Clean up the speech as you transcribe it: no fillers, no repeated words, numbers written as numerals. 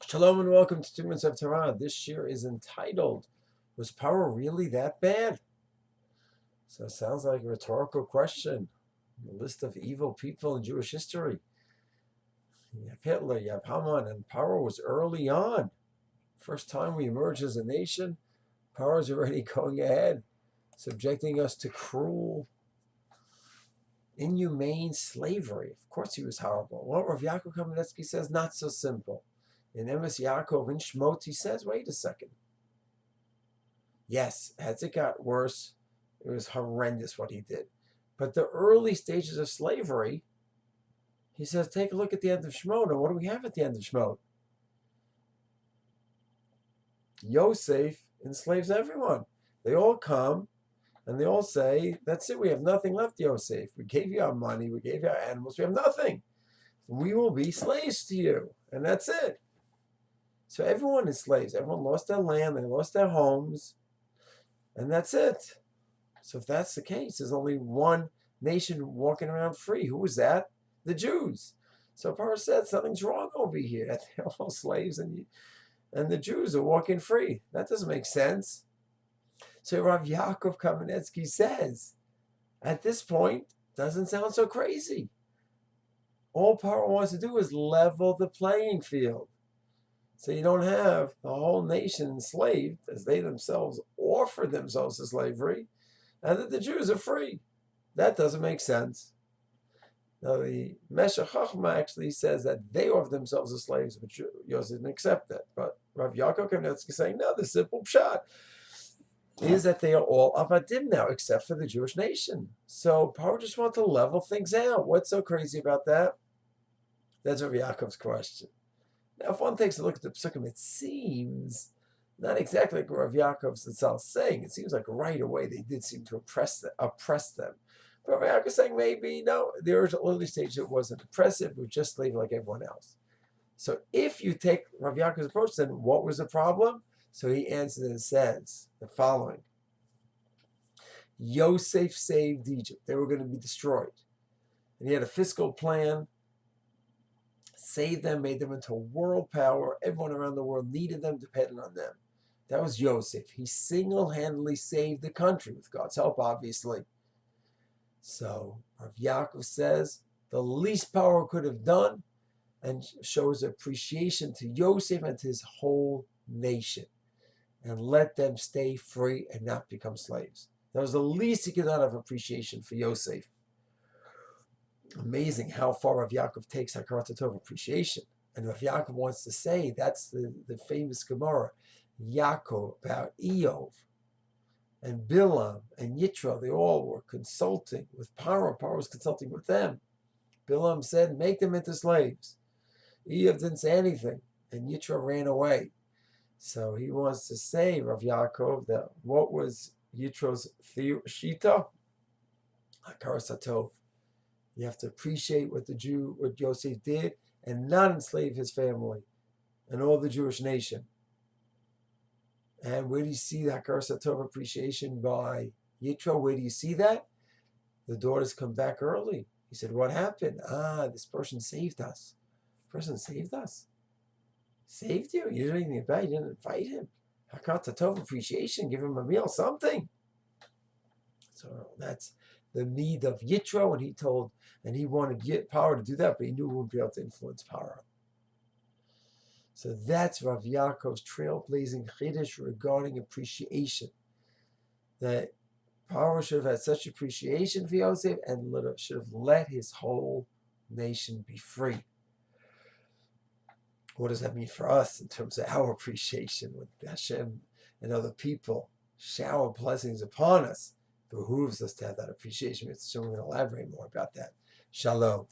Shalom and welcome to 2 Minutes of Torah. This year is entitled, Was Paro really that bad? So it sounds like a rhetorical question. The list of evil people in Jewish history. You have Hitler, you have Haman, and Paro was early on. First time we emerge as a nation, Paro is already going ahead, subjecting us to cruel, inhumane slavery. Of course he was horrible. Well, Rav Yaakov Kaminetzky says not so simple. In Emes Yaakov in Shemot, he says, wait a second. Yes, as it got worse, it was horrendous what he did. But the early stages of slavery, he says, take a look at the end of Shemot. And what do we have at the end of Shemot? Yosef enslaves everyone. They all come and they all say, that's it, we have nothing left, Yosef. We gave you our money, we gave you our animals, we have nothing. We will be slaves to you. And that's it. So everyone is slaves. Everyone lost their land, they lost their homes, and that's it. So if that's the case, there's only one nation walking around free. Who was that? The Jews. So Paro said something's wrong over here. They're all slaves, and the Jews are walking free. That doesn't make sense. So Rav Yaakov Kaminetzky says, at this point, doesn't sound so crazy. All Paro wants to do is level the playing field. So you don't have the whole nation enslaved, as they themselves offered themselves to slavery, and that the Jews are free. That doesn't make sense. Now the Meshech Chochmah actually says that they offer themselves as slaves, but Yosef didn't accept that. But Rav Yaakov Kaminetzky is saying, no, the simple pshat is that they are all avadim now, except for the Jewish nation. So Paro just wants to level things out. What's so crazy about that? That's Rav Yaakov's question. Now, if one takes a look at the Psukim, it seems not exactly like Rav Yaakov is saying. It seems like right away they did seem to oppress them. But Rav Yaakov is saying maybe, no, the early stage it wasn't oppressive, it was just slave like everyone else. So if you take Rav Yaakov's approach, then what was the problem? So he answers and says the following. Yosef saved Egypt. They were going to be destroyed. And he had a fiscal plan, saved them, made them into a world power. Everyone around the world needed them, depended on them. That was Yosef. He single-handedly saved the country, with God's help, obviously. So Rav Yaakov says the least Paro could have done, and shows appreciation to Yosef and to his whole nation, and let them stay free and not become slaves. That was the least he could have done of appreciation for Yosef. Amazing how far Rav Yaakov takes Hakarat Hatov, appreciation. And Rav Yaakov wants to say, that's the famous Gemara, Yaakov about Eov and Bilam and Yitro. They all were consulting with Paro. Paro was consulting with them. Bilam said, make them into slaves. Eov didn't say anything, and Yitro ran away. So he wants to say, Rav Yaakov, that what was Yitro's shita? Hakarat Hatov. You have to appreciate what Yosef did, and not enslave his family and all the Jewish nation. And where do you see the Hakarat Hatov appreciation by Yitro? Where do you see that? The daughters come back early. He said, what happened? This person saved us. Person saved us? Saved you? You didn't do anything about it. You didn't invite him. Hakarat Hatov appreciation. Give him a meal, something. So that's the need of Yitro, and he wanted Paro to do that, but he knew he wouldn't be able to influence Paro. So that's Rav Yaakov's trailblazing chiddush regarding appreciation. That Paro should have had such appreciation for Yosef and should have let his whole nation be free. What does that mean for us in terms of our appreciation with Hashem and other people? Shower blessings upon us. It behooves us to have that appreciation. So we're going to elaborate more about that. Shalom.